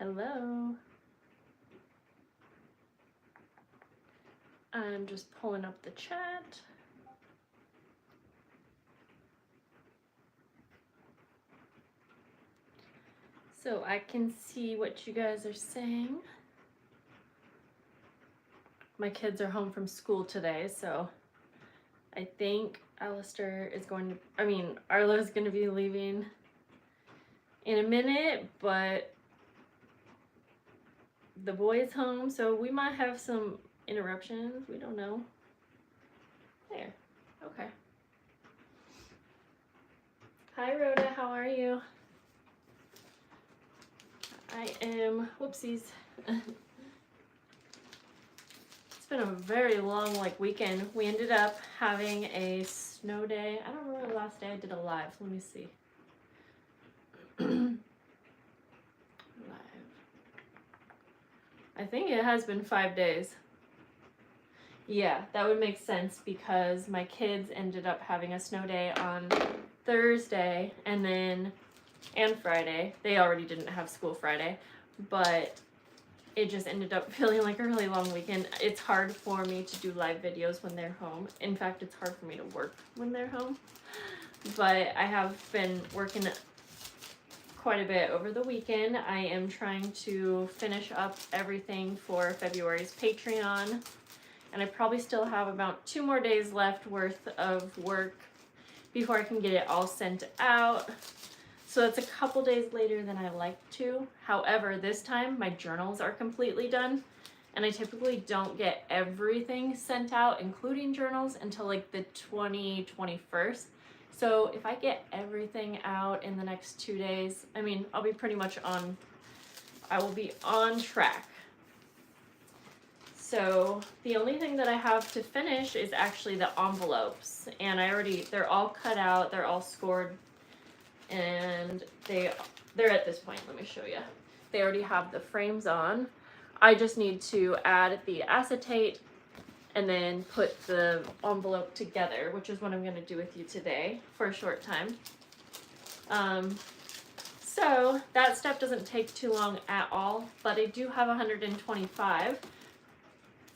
Hello. I'm just pulling up the chat. So I can see what you guys are saying. My kids are home from school today, so I think Alistair is going to, Arlo's going to be leaving in a minute, but the boy is home, so we might have some interruptions. We don't know. There. Okay. Hi, Rhoda. How are you? I am, whoopsies. It's been a very long weekend. We ended up having a snow day. I don't remember the last day I did a live. Let me see. Live. I think it has been 5 days. Yeah, that would make sense because my kids ended up having a snow day on Thursday and Friday. They already didn't have school Friday, but it just ended up feeling like a really long weekend. It's hard for me to do live videos when they're home. In fact, it's hard for me to work when they're home. But I have been working quite a bit over the weekend. I am trying to finish up everything for February's Patreon. And I probably still have about 2 more days left worth of work before I can get it all sent out. So that's a couple days later than I like to. However, this time my journals are completely done, and I typically don't get everything sent out, including journals, until the 21st. So if I get everything out in the next 2 days, I'll be pretty much I will be on track. So the only thing that I have to finish is actually the envelopes, and they're all cut out, they're all scored, and they're at this point. Let me show you. They already have the frames on. I just need to add the acetate and then put the envelope together, which is what I'm going to do with you today for a short time. So that step doesn't take too long at all, but I do have 125.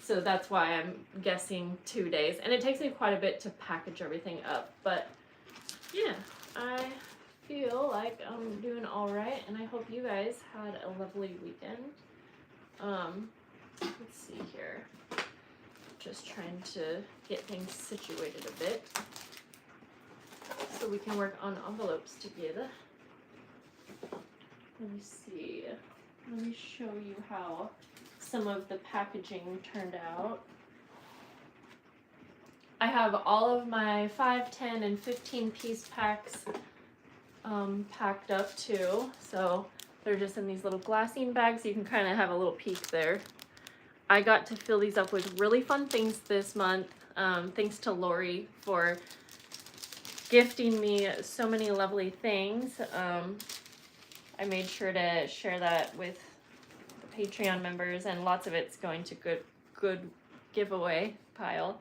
So that's why I'm guessing 2 days. And it takes me quite a bit to package everything up. But yeah, I feel like I'm doing all right. And I hope you guys had a lovely weekend. Let's see here. Just trying to get things situated a bit so we can work on envelopes together. Let me see. Let me show you how some of the packaging turned out. I have all of my 5, 10, and 15 piece packs packed up too. So they're just in these little glassine bags. You can kind of have a little peek there. I got to fill these up with really fun things this month. Thanks to Lori for gifting me so many lovely things. I made sure to share that with the Patreon members, and lots of it's going to good giveaway pile.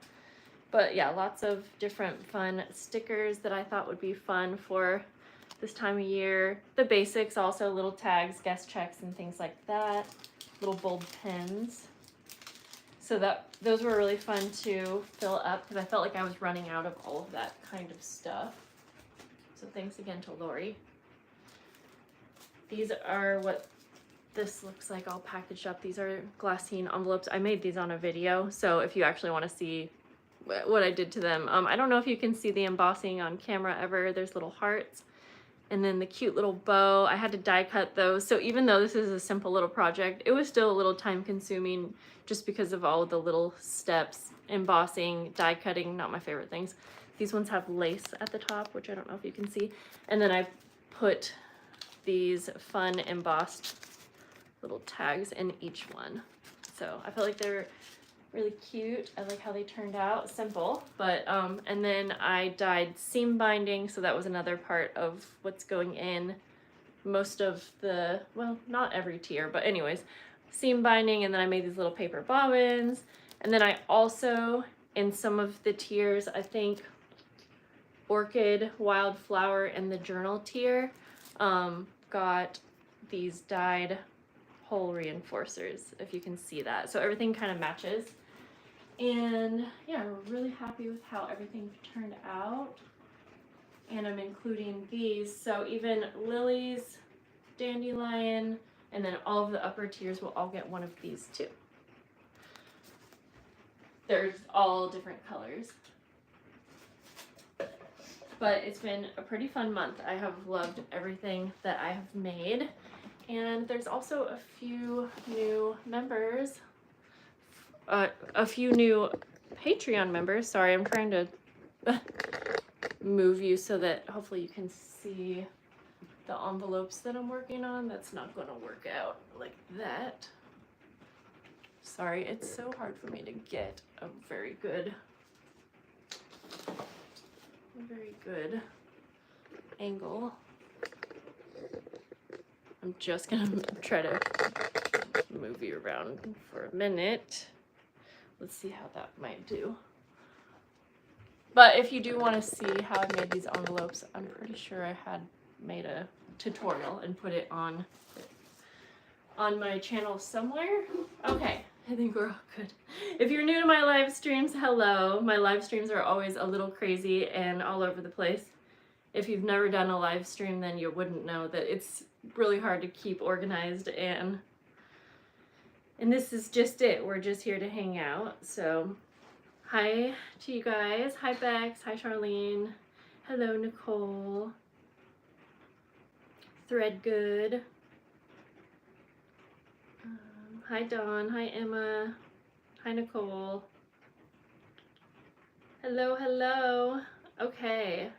But yeah, lots of different fun stickers that I thought would be fun for this time of year. The basics, also little tags, guest checks, and things like that. Little bold pens. So those were really fun to fill up because I felt like I was running out of all of that kind of stuff. So thanks again to Lori. These are what this looks like all packaged up. These are glassine envelopes. I made these on a video, so if you actually want to see what I did to them. I don't know if you can see the embossing on camera ever. There's little hearts. And then the cute little bow. I had to die cut those. So even though this is a simple little project, it was still a little time consuming just because of all of the little steps. Embossing, die cutting, not my favorite things. These ones have lace at the top, which I don't know if you can see. And then I put these fun embossed little tags in each one. So I feel like they're really cute. I like how they turned out. Simple, but and then I dyed seam binding, so that was another part of what's going in most of the, well, not every tier, but anyways, seam binding. And then I made these little paper bobbins, and then I also, in some of the tiers, I think Orchid, Wildflower, and the journal tier, got these dyed hole reinforcers, if you can see that. So everything kind of matches. And yeah, we're really happy with how everything turned out. And I'm including these, so even lilies, dandelion, and then all of the upper tiers will all get one of these too. There's all different colors. But it's been a pretty fun month. I have loved everything that I have made. And there's also a few new members, a few new Patreon members. Sorry, I'm trying to move you so that hopefully you can see the envelopes that I'm working on. That's not going to work out like that. Sorry, it's so hard for me to get a very good angle. I'm just gonna try to move you around for a minute. Let's see how that might do. But if you do want to see how I made these envelopes, I'm pretty sure I had made a tutorial and put it on my channel somewhere. Okay, I think we're all good. If you're new to my live streams, hello. My live streams are always a little crazy and all over the place. If you've never done a live stream, then you wouldn't know that it's really hard to keep organized, and this is just it. We're just here to hang out. So hi to you guys. Hi Bex. Hi Charlene. Hello Nicole. Threadgood. Hi Dawn. Hi Emma. Hi Nicole. Hello, hello. Okay.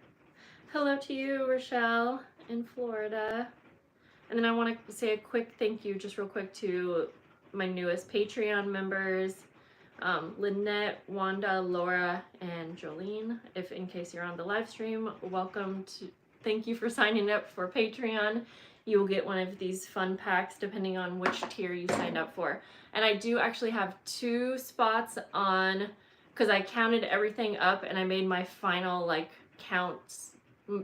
Hello to you, Rochelle, in Florida. And then I want to say a quick thank you, just real quick, to my newest Patreon members, Lynette, Wanda, Laura, and Jolene. If in case you're on the live stream, welcome to. Thank you for signing up for Patreon. You will get one of these fun packs depending on which tier you signed up for. And I do actually have 2 spots on, because I counted everything up and I made my final like counts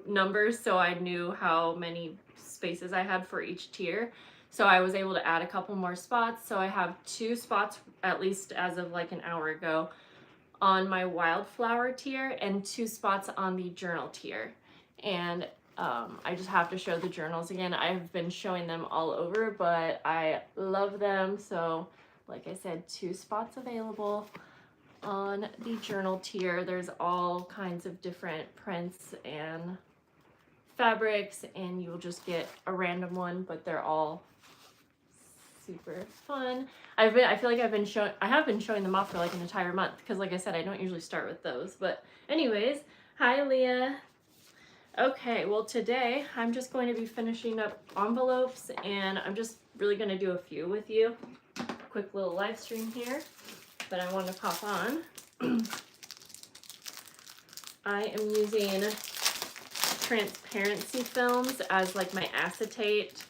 numbers, so I knew how many spaces I had for each tier. So I was able to add a couple more spots. So I have 2 spots, at least as of like an hour ago, on my wildflower tier and 2 spots on the journal tier. And I just have to show the journals again. I've been showing them all over, but I love them. So like I said, 2 spots available on the journal tier. There's all kinds of different prints and fabrics, and you'll just get a random one, but they're all super fun. I feel like I have been showing them off for like an entire month, because like I said, I don't usually start with those. But anyways, hi Leah. Okay, well today I'm just going to be finishing up envelopes, and I'm just really going to do a few with you. Quick little live stream here, but I want to pop on. I am using transparency films as like my acetate.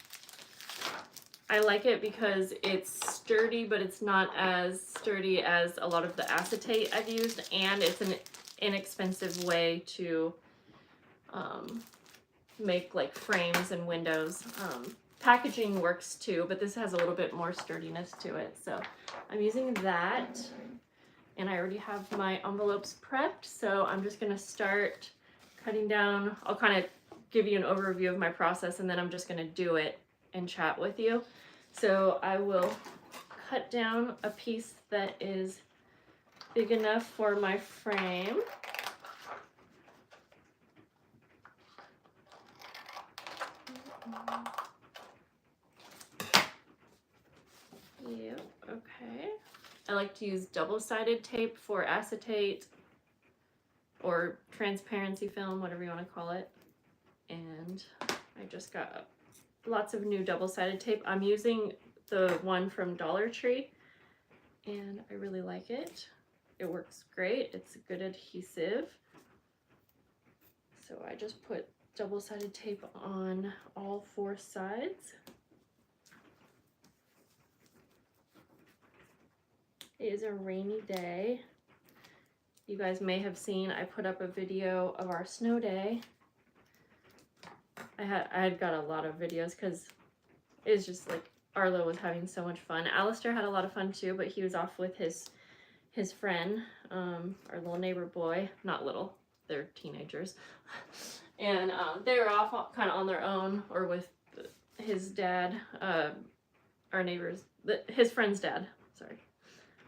I like it because it's sturdy, but it's not as sturdy as a lot of the acetate I've used, and it's an inexpensive way to make like frames and windows. Packaging works too, but this has a little bit more sturdiness to it. So I'm using that, and I already have my envelopes prepped. So I'm just gonna start cutting down. I'll kind of give you an overview of my process, and then I'm just gonna do it and chat with you. So I will cut down a piece that is big enough for my frame. Yep, okay. I like to use double-sided tape for acetate or transparency film, whatever you want to call it. And I just got lots of new double-sided tape. I'm using the one from Dollar Tree, and I really like it. It works great. It's a good adhesive. So I just put double-sided tape on all 4 sides. It is a rainy day. You guys may have seen I put up a video of our snow day. I had got a lot of videos because it's just like Arlo was having so much fun. Alistair had a lot of fun too, but he was off with his friend, our little neighbor boy. Not little, they're teenagers. And they were off kind of on their own, or with his dad, our neighbor's, his friend's dad. Sorry.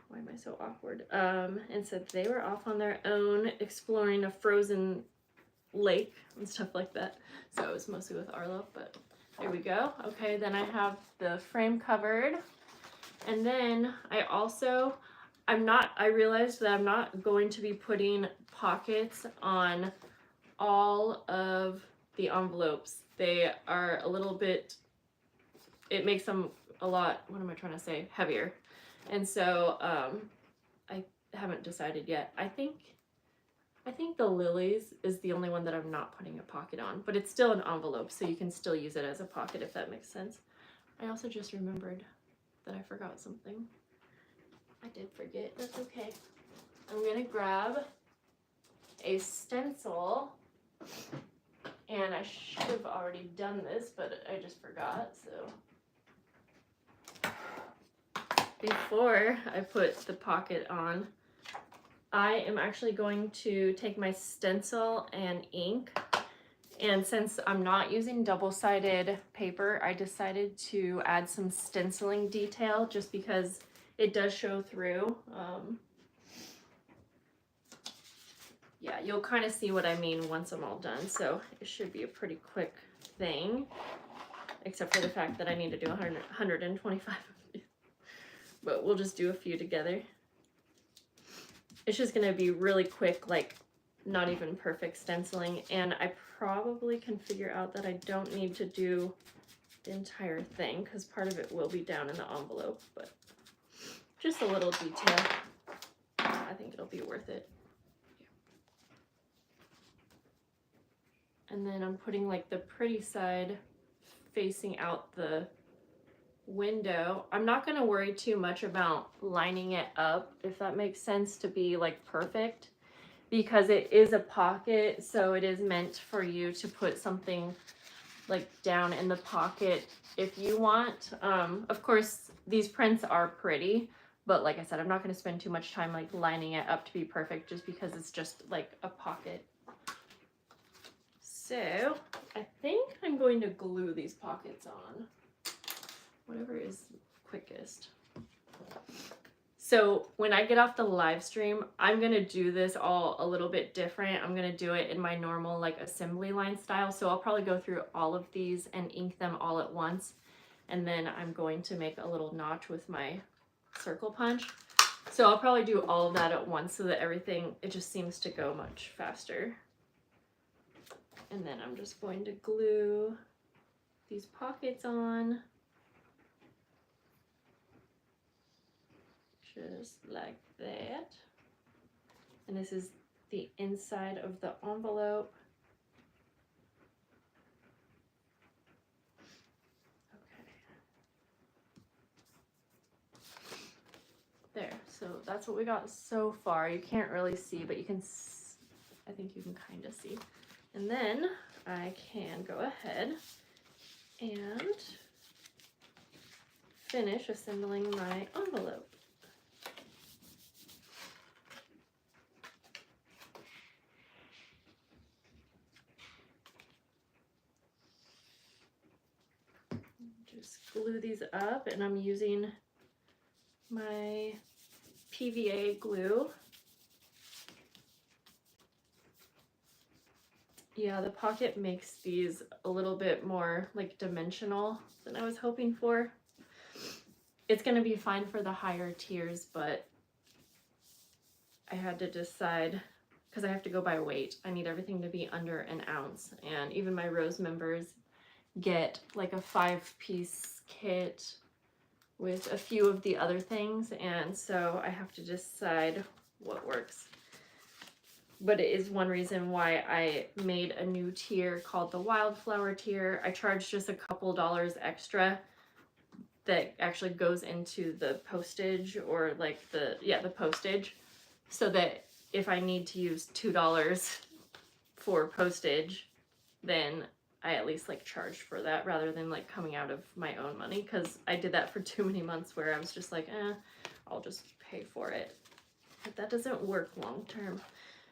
Why am I so awkward? And so they were off on their own exploring a frozen lake and stuff like that. So it was mostly with Arlo, but there we go. Okay, then I have the frame covered. And then I realized that I'm not going to be putting pockets on all of the envelopes. They are a little bit, it makes them a lot, what am I trying to say, heavier. And so I haven't decided yet. I think the lilies is the only one that I'm not putting a pocket on, but it's still an envelope, so you can still use it as a pocket if that makes sense. I also just remembered that I forgot something. I did forget, that's okay. I'm gonna grab a stencil, and I should have already done this, but I just forgot, so. Before I put the pocket on, I am actually going to take my stencil and ink, and since I'm not using double-sided paper, I decided to add some stenciling detail just because it does show through. Yeah, you'll kind of see what I mean once I'm all done, so it should be a pretty quick thing, except for the fact that I need to do 125 of these. But we'll just do a few together. It's just gonna be really quick, like not even perfect stenciling, and I probably can figure out that I don't need to do the entire thing because part of it will be down in the envelope, but just a little detail. I think it'll be worth it. And then I'm putting like the pretty side facing out the window. I'm not going to worry too much about lining it up, if that makes sense, to be like perfect, because it is a pocket, so it is meant for you to put something like down in the pocket if you want. Of course, these prints are pretty, but like I said, I'm not going to spend too much time like lining it up to be perfect just because it's just like a pocket. So I think I'm going to glue these pockets on. Whatever is quickest. So when I get off the live stream, I'm gonna do this all a little bit different. I'm gonna do it in my normal like assembly line style. So I'll probably go through all of these and ink them all at once. And then I'm going to make a little notch with my circle punch. So I'll probably do all of that at once so that everything, it just seems to go much faster. And then I'm just going to glue these pockets on. Just like that. And this is the inside of the envelope. Okay. There, so that's what we got so far. You can't really see, but you can, I think you can kind of see. And then I can go ahead and finish assembling my envelope. Just glue these up, and I'm using my PVA glue. Yeah, the pocket makes these a little bit more like dimensional than I was hoping for. It's gonna be fine for the higher tiers, but I had to decide, because I have to go by weight. I need everything to be under an ounce, and even my Rose members get like a 5-piece kit with a few of the other things, and so I have to decide what works. But it is one reason why I made a new tier called the Wildflower tier. I charged just a couple dollars extra that actually goes into the postage, or like the postage, so that if I need to use $2 for postage, then I at least like charged for that rather than like coming out of my own money, because I did that for too many months where I was just like, I'll just pay for it. But that doesn't work long term.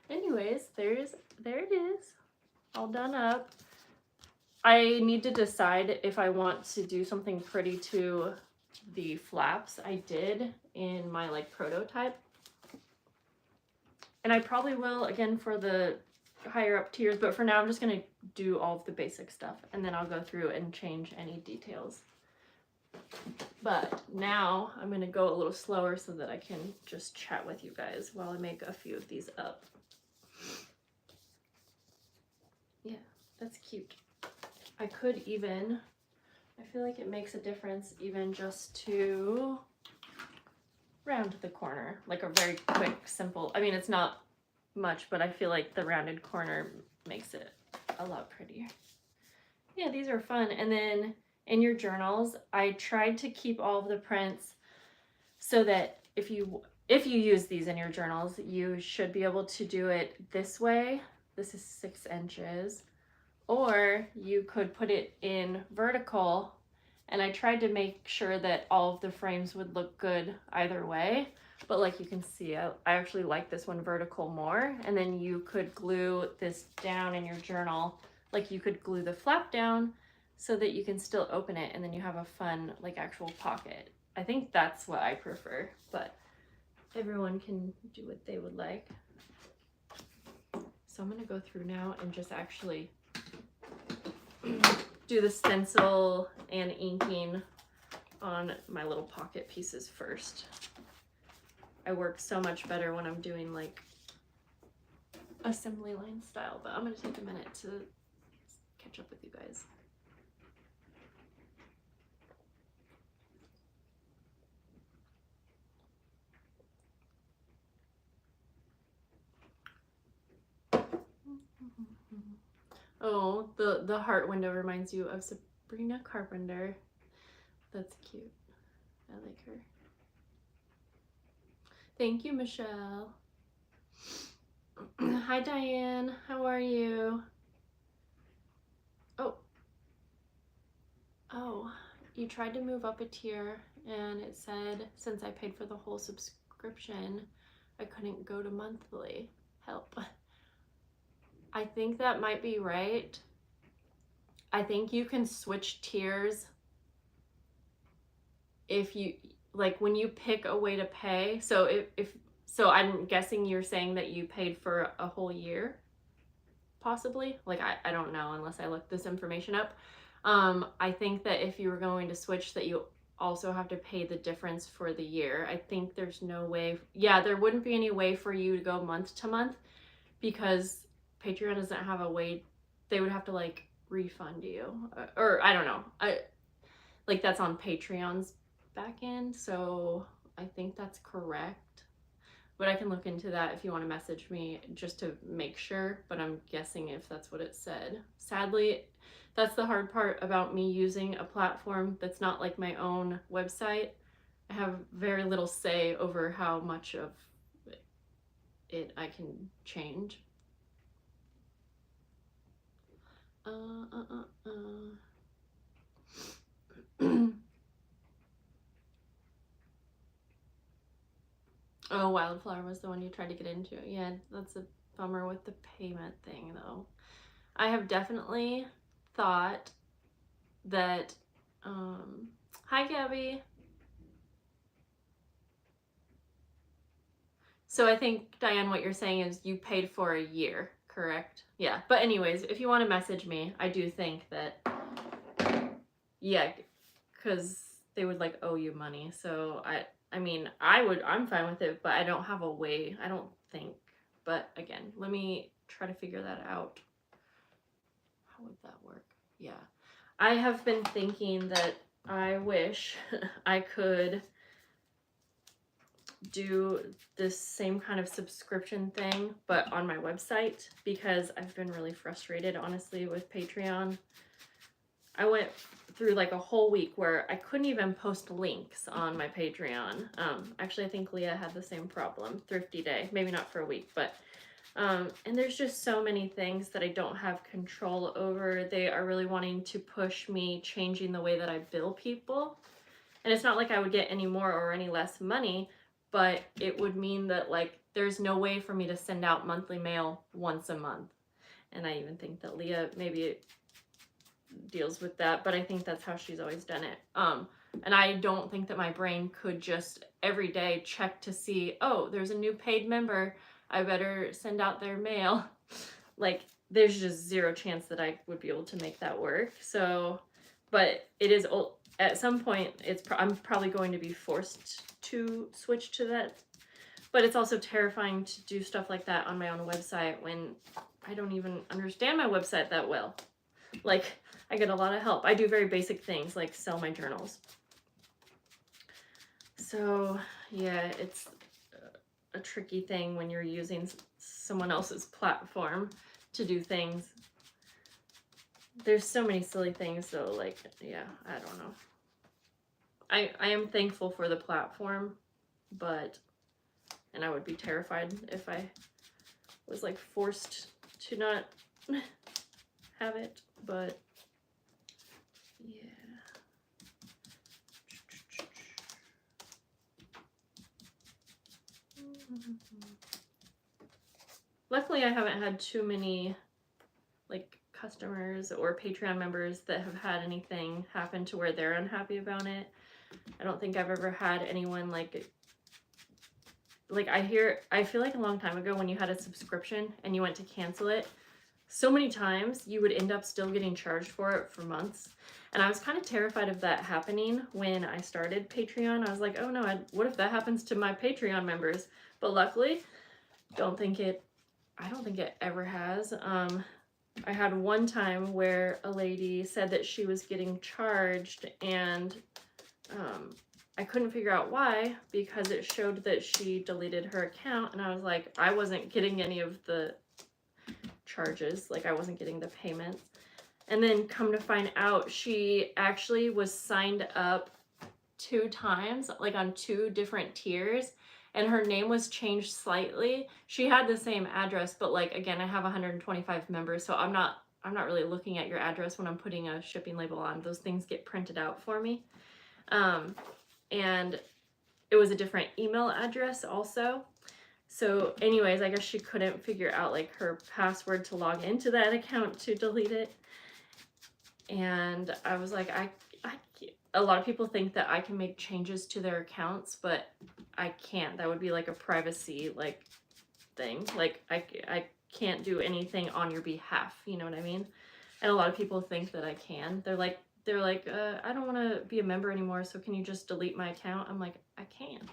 Anyways, there it is, all done up. I need to decide if I want to do something pretty to the flaps. I did in my like prototype. And I probably will again for the higher up tiers, but for now I'm just gonna do all of the basic stuff and then I'll go through and change any details. But now I'm gonna go a little slower so that I can just chat with you guys while I make a few of these up. Yeah, that's cute. I could even, I feel like it makes a difference even just to round the corner, like a very quick, simple, I mean, it's not much, but I feel like the rounded corner makes it a lot prettier. Yeah, these are fun. And then in your journals, I tried to keep all of the prints so that if you use these in your journals, you should be able to do it this way. This is 6 inches. Or you could put it in vertical, and I tried to make sure that all of the frames would look good either way, but like you can see, I actually like this one vertical more. And then you could glue this down in your journal, like you could glue the flap down so that you can still open it and then you have a fun like actual pocket. I think that's what I prefer, but everyone can do what they would like. So I'm gonna go through now and just actually do the stencil and inking on my little pocket pieces first. I work so much better when I'm doing like assembly line style, but I'm gonna take a minute to catch up with you guys. Oh, the heart window reminds you of Sabrina Carpenter. That's cute. I like her. Thank you, Michelle. Hi, Diane. How are you? Oh, you tried to move up a tier and it said since I paid for the whole subscription, I couldn't go to monthly. Help. I think that might be right. I think you can switch tiers if you, like when you pick a way to pay. So so I'm guessing you're saying that you paid for a whole year, possibly? Like, I don't know unless I look this information up. I think that if you were going to switch that you also have to pay the difference for the year. I think there's no way, yeah, there wouldn't be any way for you to go month to month because Patreon doesn't have a way, they would have to like refund you, or I don't know. Like that's on Patreon's back end, so I think that's correct. But I can look into that if you want to message me just to make sure, but I'm guessing if that's what it said. Sadly, that's the hard part about me using a platform that's not like my own website. I have very little say over how much of it I can change. Oh, Wildflower was the one you tried to get into. Yeah, that's a bummer with the payment thing, though. I have definitely thought that, hi, Gabby. So I think, Diane, what you're saying is you paid for a year, correct? Yeah, but anyways, if you want to message me, I do think that, yeah, because they would like owe you money. So I mean, I'm fine with it, but I don't have a way, I don't think. But again, let me try to figure that out. How would that work? Yeah. I have been thinking that I wish I could do this same kind of subscription thing, but on my website, because I've been really frustrated, honestly, with Patreon. I went through like a whole week where I couldn't even post links on my Patreon. Actually, I think Leah had the same problem. Thrifty Day, maybe not for a week, but And there's just so many things that I don't have control over. They are really wanting to push me changing the way that I bill people. And it's not like I would get any more or any less money, but it would mean that like there's no way for me to send out monthly mail once a month. And I even think that Leah maybe deals with that, but I think that's how she's always done it. And I don't think that my brain could just every day check to see, oh, there's a new paid member, I better send out their mail. Like, there's just zero chance that I would be able to make that work. So, but it is, at some point, I'm probably going to be forced to switch to that. But it's also terrifying to do stuff like that on my own website when I don't even understand my website that well. Like, I get a lot of help. I do very basic things like sell my journals. So, yeah, it's a tricky thing when you're using someone else's platform to do things. There's so many silly things though, like, yeah, I don't know. I am thankful for the platform, but, and I would be terrified if I was like forced to not have it, but yeah. Luckily, I haven't had too many like customers or Patreon members that have had anything happen to where they're unhappy about it. I don't think I've ever had anyone like I feel like a long time ago when you had a subscription and you went to cancel it, so many times you would end up still getting charged for it for months. And I was kind of terrified of that happening when I started Patreon. I was like, oh no, what if that happens to my Patreon members? But luckily, I don't think it ever has. I had one time where a lady said that she was getting charged and I couldn't figure out why, because it showed that she deleted her account, and I was like, I wasn't getting any of the charges, like I wasn't getting the payments. And then come to find out, she actually was signed up 2 times, like on 2 different tiers, and her name was changed slightly. She had the same address, but like, again, I have 125 members, so I'm not really looking at your address when I'm putting a shipping label on. Those things get printed out for me. And it was a different email address also. So anyways, I guess she couldn't figure out like her password to log into that account to delete it. And I was like, a lot of people think that I can make changes to their accounts, but I can't. That would be like a privacy like thing. Like I can't do anything on your behalf, you know what I mean? And a lot of people think that I can. They're like, I don't want to be a member anymore, so can you just delete my account? I'm like, I can't.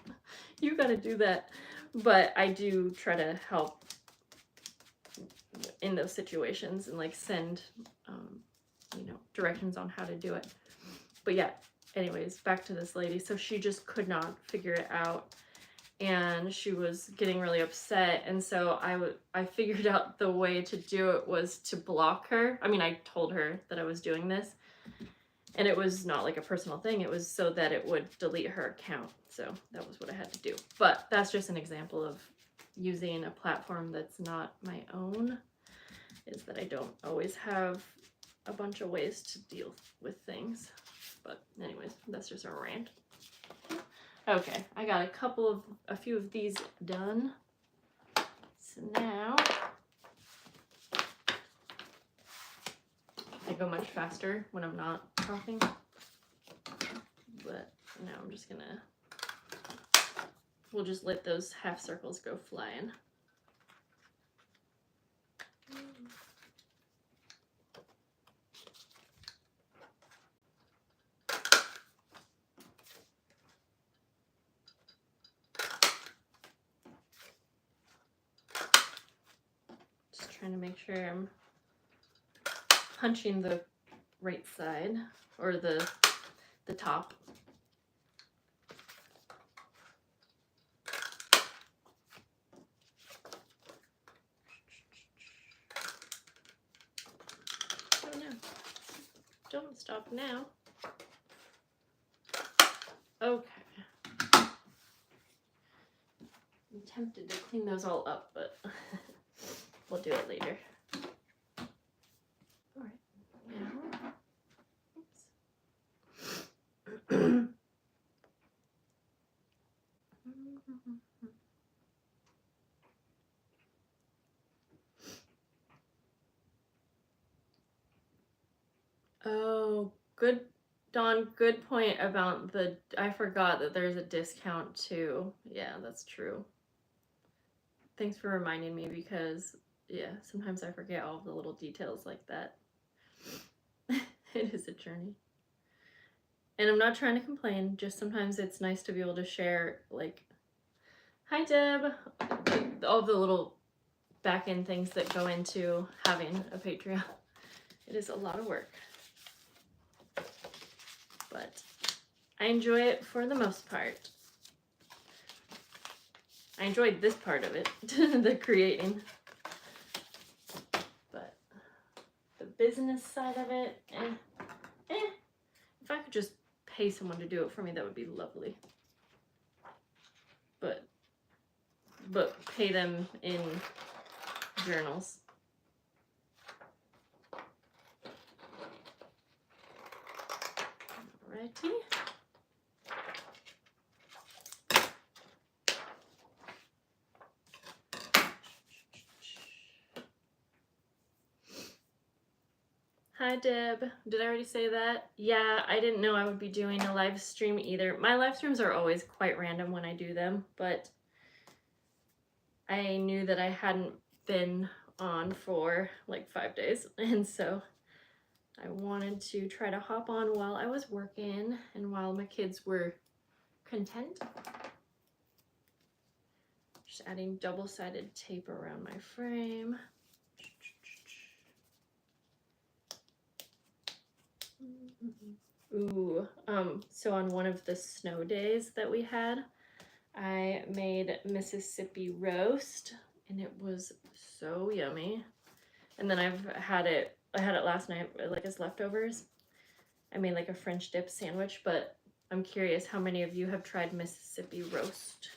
You got to do that. But I do try to help in those situations and like send, directions on how to do it. But yeah, anyways, back to this lady. So she just could not figure it out, and she was getting really upset. And so I figured out the way to do it was to block her. I mean, I told her that I was doing this, and it was not like a personal thing. It was so that it would delete her account. So that was what I had to do. But that's just an example of using a platform that's not my own, is that I don't always have a bunch of ways to deal with things. But anyways, that's just a rant. Okay, I got a few of these done. So now I go much faster when I'm not talking. But now I'm just gonna, we'll just let those half circles go flying. Just trying to make sure I'm punching the right side, or the top. Oh no, don't stop now. Okay. I'm tempted to clean those all up, but we'll do it later. All right, now, oops. Oh, good, Dawn, good point about I forgot that there's a discount too. Yeah, that's true. Thanks for reminding me because, yeah, sometimes I forget all the little details like that. It is a journey. And I'm not trying to complain, just sometimes it's nice to be able to share, like, hi Deb, all the little back end things that go into having a Patreon. It is a lot of work. But I enjoy it for the most part. I enjoyed this part of it, the creating. But the business side of it, if I could just pay someone to do it for me, that would be lovely. But pay them in journals. Alrighty. Hi Deb, did I already say that? Yeah, I didn't know I would be doing a live stream either. My live streams are always quite random when I do them, but I knew that I hadn't been on for like 5 days, and so I wanted to try to hop on while I was working and while my kids were content. Just adding double-sided tape around my frame. Ooh, so on one of the snow days that we had, I made Mississippi roast, and it was so yummy. And then I had it last night, like as leftovers. I made like a French dip sandwich, but I'm curious how many of you have tried Mississippi roast.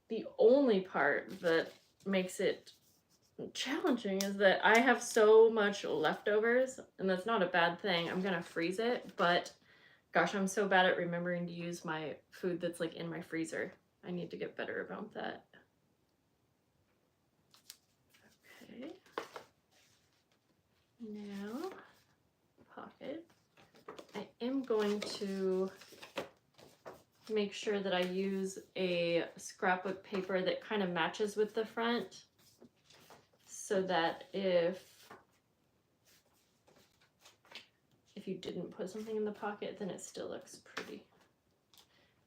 The only part that makes it challenging is that I have so much leftovers, and that's not a bad thing. I'm gonna freeze it, but gosh, I'm so bad at remembering to use my food that's like in my freezer. I need to get better about that. Okay. Now, pocket. I am going to make sure that I use a scrapbook paper that kind of matches with the front, so that if you didn't put something in the pocket, then it still looks pretty.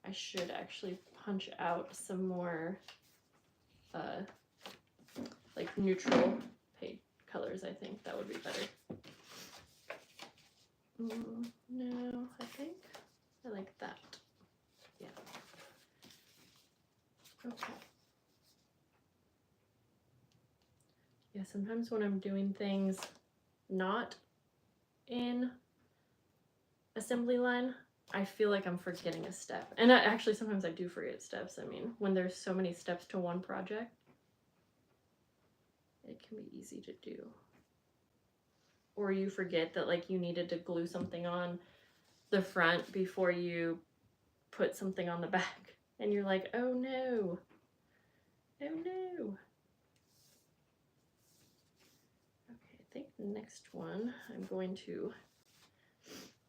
I should actually punch out some more like neutral page colors. I think that would be better. No, I think I like that. Yeah. Okay. Yeah, sometimes when I'm doing things not in assembly line, I feel like I'm forgetting a step. And actually sometimes I do forget steps. I mean, when there's so many steps to one project, it can be easy to do. Or you forget that like you needed to glue something on the front before you put something on the back. And you're like, oh no. Oh no. Okay, I think the next one, I'm going to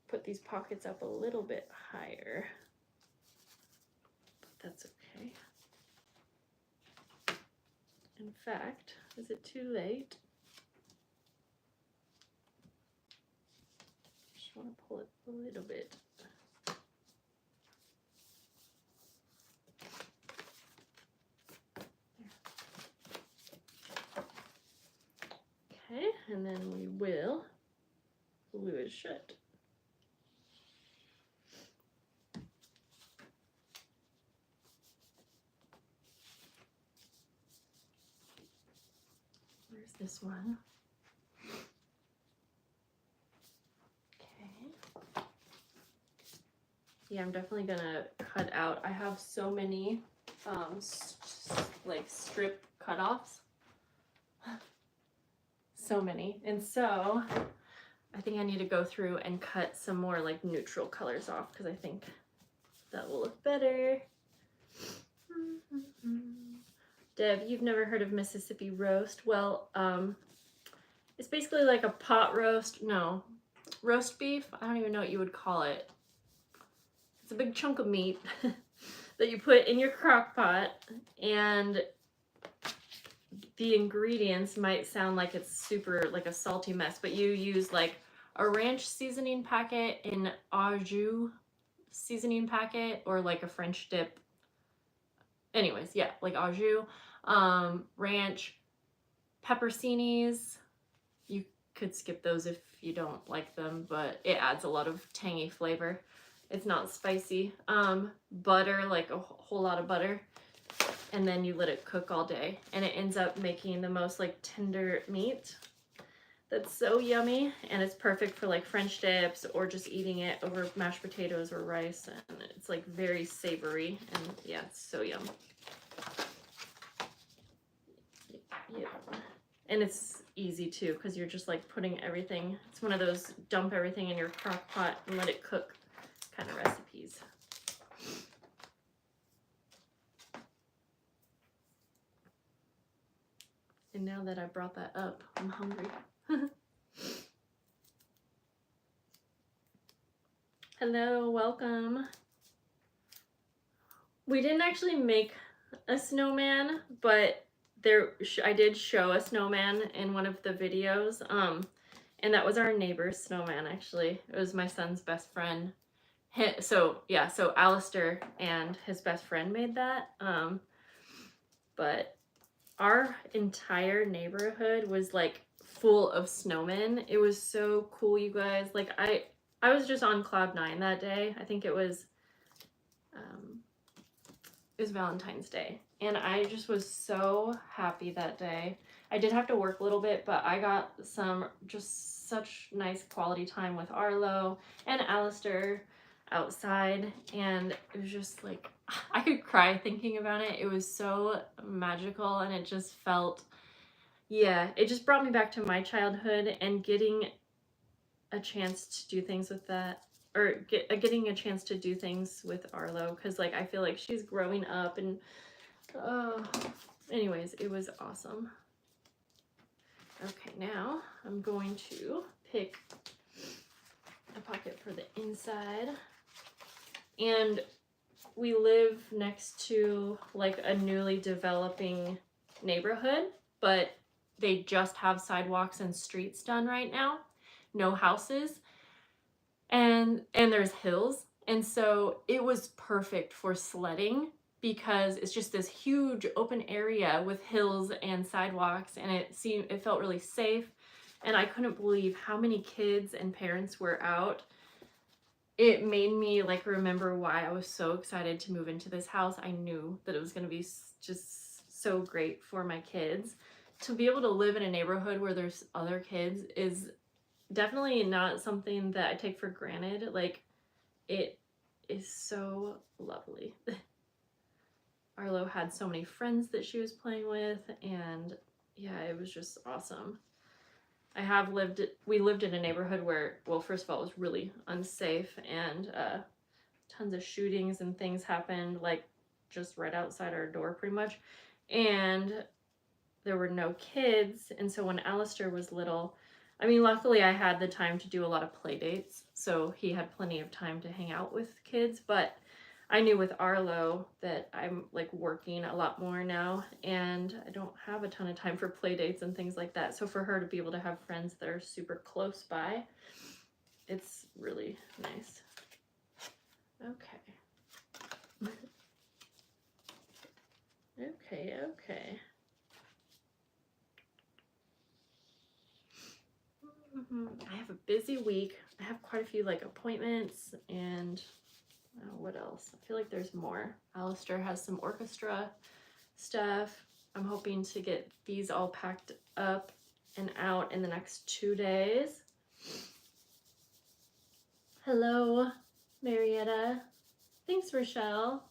put these pockets up a little bit higher. But that's okay. In fact, is it too late? Just want to pull it a little bit. Okay, and then we will glue it shut. Where's this one? Okay. Yeah, I'm definitely gonna cut out. I have so many like strip cutoffs So many. And so I think I need to go through and cut some more like neutral colors off because I think that will look better. Deb, you've never heard of Mississippi roast? Well, it's basically like a pot roast. No, roast beef. I don't even know what you would call it. It's a big chunk of meat that you put in your crock pot, and the ingredients might sound like it's super like a salty mess, but you use like a ranch seasoning packet, an au jus seasoning packet, or like a French dip. Anyways, yeah, like au jus, ranch, pepperoncinis. You could skip those if you don't like them, but it adds a lot of tangy flavor. It's not spicy. Butter, like a whole lot of butter. And then you let it cook all day. And it ends up making the most like tender meat. That's so yummy. And it's perfect for like French dips or just eating it over mashed potatoes or rice. And it's like very savory. And yeah, it's so yum. Yeah. And it's easy too, because you're just like putting everything. It's one of those dump everything in your crock pot and let it cook kind of recipes. And now that I brought that up, I'm hungry. Hello, welcome. We didn't actually make a snowman, but I did show a snowman in one of the videos. And that was our neighbor's snowman, actually. It was my son's best friend. So Alistair and his best friend made that. But our entire neighborhood was like full of snowmen. It was so cool, you guys. Like I was just on cloud 9 that day. I think it was Valentine's Day, and I just was so happy that day. I did have to work a little bit, but I got some just such nice quality time with Arlo and Alistair outside, and it was just like, I could cry thinking about it. It was so magical, and it just felt, yeah, it just brought me back to my childhood, and getting a chance to do things with that, or getting a chance to do things with Arlo, because like I feel like she's growing up, and anyways, it was awesome. Okay, now I'm going to pick a pocket for the inside. And we live next to like a newly developing neighborhood, but they just have sidewalks and streets done right now. No houses. And there's hills. And so it was perfect for sledding, because it's just this huge open area with hills and sidewalks, and it felt really safe. And I couldn't believe how many kids and parents were out. It made me like remember why I was so excited to move into this house. I knew that it was going to be just so great for my kids. To be able to live in a neighborhood where there's other kids is definitely not something that I take for granted. Like, it is so lovely. Arlo had so many friends that she was playing with, and yeah, it was just awesome. We lived in a neighborhood where, well, first of all, it was really unsafe, and tons of shootings and things happened, like just right outside our door pretty much. And there were no kids, and so when Alistair was little, I mean, luckily I had the time to do a lot of play dates, so he had plenty of time to hang out with kids, but I knew with Arlo that I'm like working a lot more now, and I don't have a ton of time for play dates and things like that. So for her to be able to have friends that are super close by, it's really nice. Okay. Okay. I have a busy week. I have quite a few like appointments, and what else? I feel like there's more. Alistair has some orchestra stuff. I'm hoping to get these all packed up and out in the next 2 days. Hello, Marietta. Thanks, Rochelle.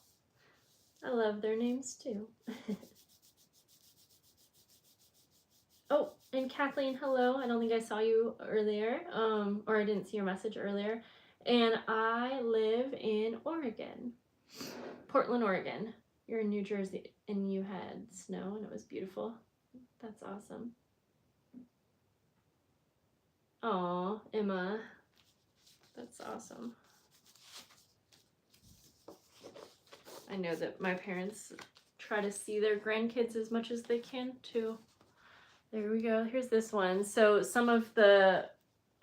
I love their names too. Oh, and Kathleen, hello. I don't think I saw you earlier, or I didn't see your message earlier. And I live in Oregon, Portland, Oregon. You're in New Jersey, and you had snow, and it was beautiful. That's awesome. Oh, Emma, that's awesome. I know that my parents try to see their grandkids as much as they can too. There we go. Here's this one. So some of the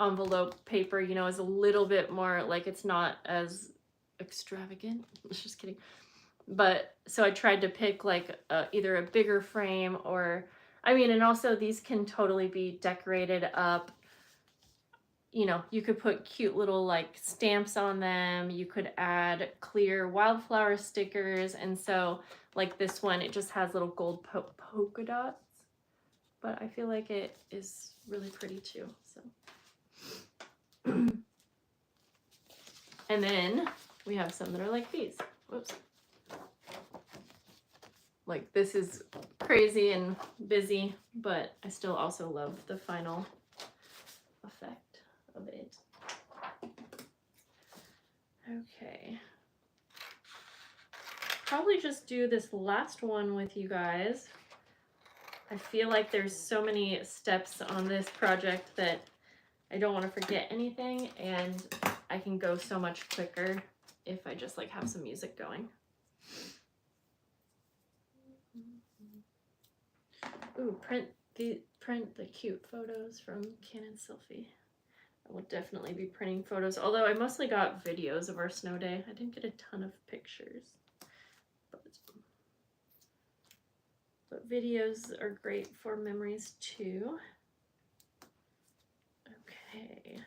envelope paper, you know, is a little bit more, like, it's not as extravagant. Just kidding. But so I tried to pick like either a bigger frame or, I mean, and also these can totally be decorated up. You know, you could put cute little like stamps on them. You could add clear wildflower stickers. And so like this one, it just has little gold polka dots, but I feel like it is really pretty too. So, and then we have some that are like these. Whoops. Like this is crazy and busy, but I still also love the final effect of it. Okay. Probably just do this last one with you guys. I feel like there's so many steps on this project that I don't want to forget anything, and I can go so much quicker if I just like have some music going. Ooh, print the cute photos from Canon Selfie. I will definitely be printing photos, although I mostly got videos of our snow day. I didn't get a ton of pictures, but videos are great for memories too. Okay,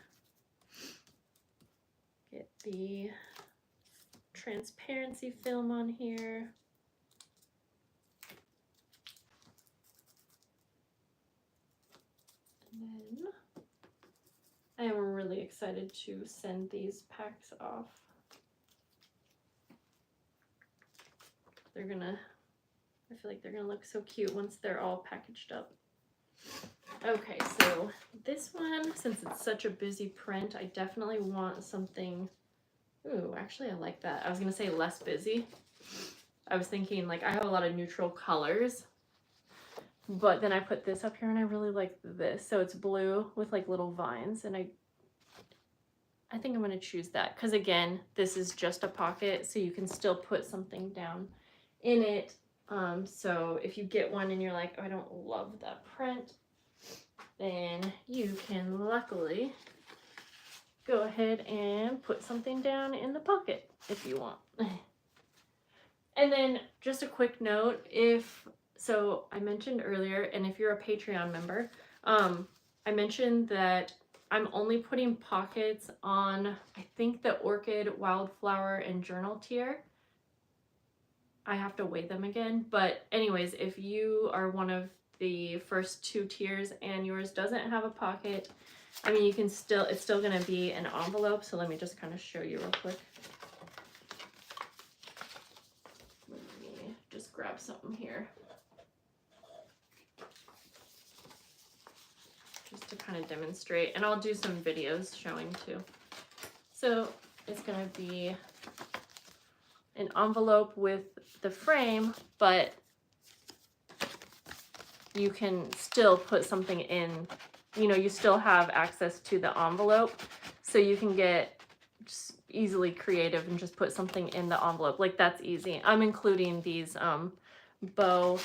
get the transparency film on here. And then I am really excited to send these packs off. They're gonna, I feel like they're gonna look so cute once they're all packaged up. Okay, so this one, since it's such a busy print, I definitely want something, ooh, actually I like that. I was gonna say less busy. I was thinking like I have a lot of neutral colors, but then I put this up here and I really like this. So it's blue with like little vines, and I think I'm gonna choose that because again, this is just a pocket, so you can still put something down in it. So if you get one and you're like, oh, I don't love that print, then you can luckily go ahead and put something down in the pocket if you want. And then just a quick note, so I mentioned earlier, and if you're a Patreon member, I mentioned that I'm only putting pockets on, I think, the orchid, wildflower, and journal tier. I have to weigh them again, but anyways, if you are one of the first two tiers and yours doesn't have a pocket, I mean, you can still, it's still going to be an envelope, so let me just kind of show you real quick. Let me just grab something here. Just to kind of demonstrate, and I'll do some videos showing too. So it's going to be an envelope with the frame, but you can still put something in, you know, you still have access to the envelope, so you can get just easily creative and just put something in the envelope. Like that's easy. I'm including these bow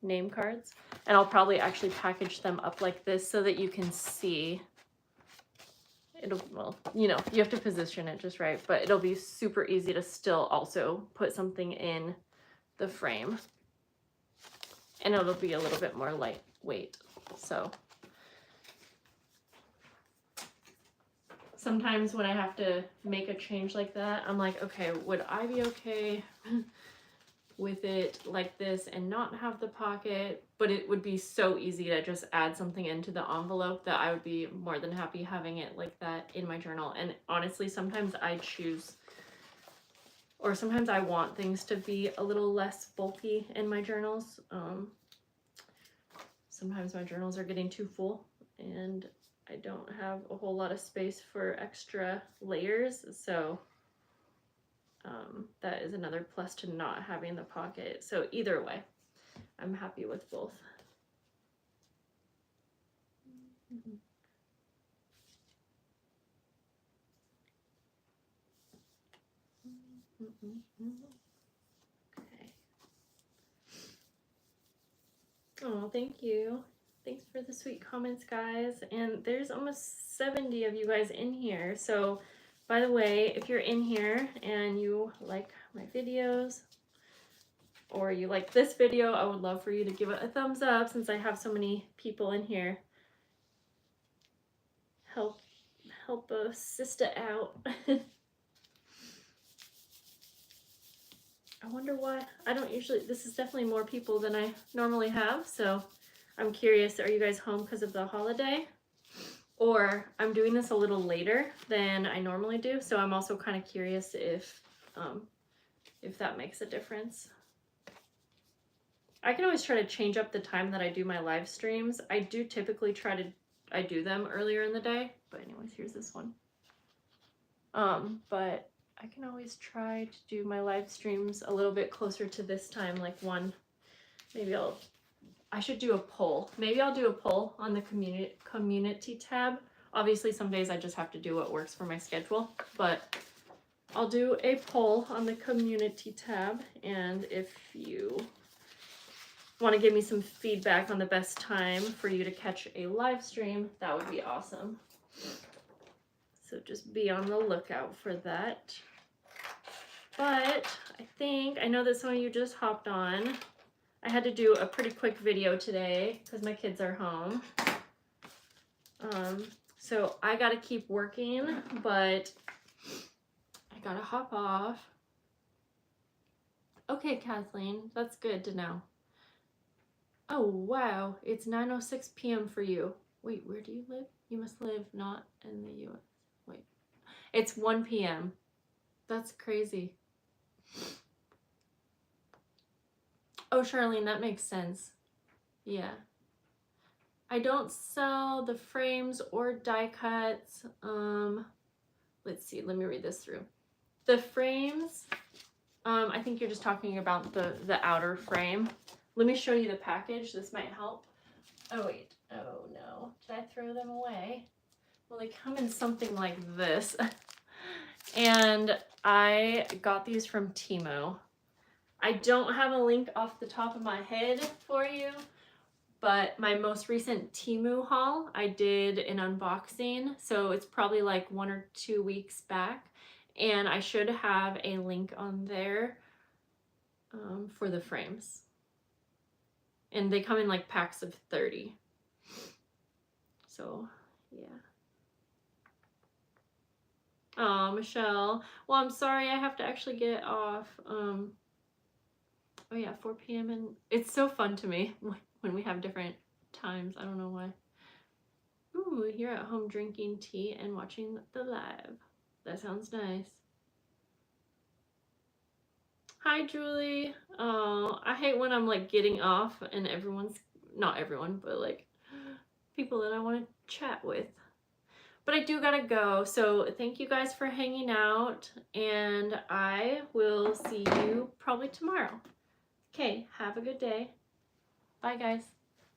name cards, and I'll probably actually package them up like this so that you can see. It'll, well, you know, you have to position it just right, but it'll be super easy to still also put something in the frame, and it'll be a little bit more lightweight. So sometimes when I have to make a change like that, I'm like, okay, would I be okay with it like this and not have the pocket? But it would be so easy to just add something into the envelope that I would be more than happy having it like that in my journal. And honestly, sometimes I choose, or sometimes I want things to be a little less bulky in my journals. sometimes my journals are getting too full and I don't have a whole lot of space for extra layers, so that is another plus to not having the pocket. So either way, I'm happy with both. Okay. Oh, thank you. Thanks for the sweet comments, guys. And there's almost 70 of you guys in here. So, by the way, if you're in here and you like my videos or you like this video, I would love for you to give it a thumbs up since I have so many people in here. Help a sister out. I wonder why. I don't usually, this is definitely more people than I normally have, so I'm curious, are you guys home because of the holiday? Or I'm doing this a little later than I normally do, so I'm also kind of curious if that makes a difference. I can always try to change up the time that I do my live streams. I do typically I do them earlier in the day, but anyways, here's this one. But I can always try to do my live streams a little bit closer to this time, like maybe I should do a poll. Maybe I'll do a poll on the community tab. Obviously, some days I just have to do what works for my schedule, but I'll do a poll on the community tab, and if you want to give me some feedback on the best time for you to catch a live stream, that would be awesome. So just be on the lookout for that. But I know that some of you just hopped on. I had to do a pretty quick video today because my kids are home. So I gotta keep working, but I gotta hop off. Okay, Kathleen, that's good to know. Oh, wow, it's 9:06 p.m. for you. Wait, where do you live? You must live not in the U.S. Wait, it's 1 p.m. That's crazy. Oh, Charlene, that makes sense. Yeah. I don't sell the frames or die cuts. Let's see, let me read this through. The frames, I think you're just talking about the outer frame. Let me show you the package. This might help. Oh, wait. Oh, no. Did I throw them away? Well, they come in something like this. And I got these from Temu. I don't have a link off the top of my head for you, but my most recent Temu haul, I did an unboxing. So it's probably like 1 or 2 weeks back. And I should have a link on there for the frames. And they come in like packs of 30. So, yeah. Oh, Michelle. Well, I'm sorry, I have to actually get off. Oh yeah, 4 p.m. and it's so fun to me when we have different times. I don't know why. Ooh, you're at home drinking tea and watching the live. That sounds nice. Hi, Julie. Oh, I hate when I'm like getting off and not everyone, but like people that I want to chat with. But I do gotta go, so thank you guys for hanging out, and I will see you probably tomorrow. Okay, have a good day. Bye, guys.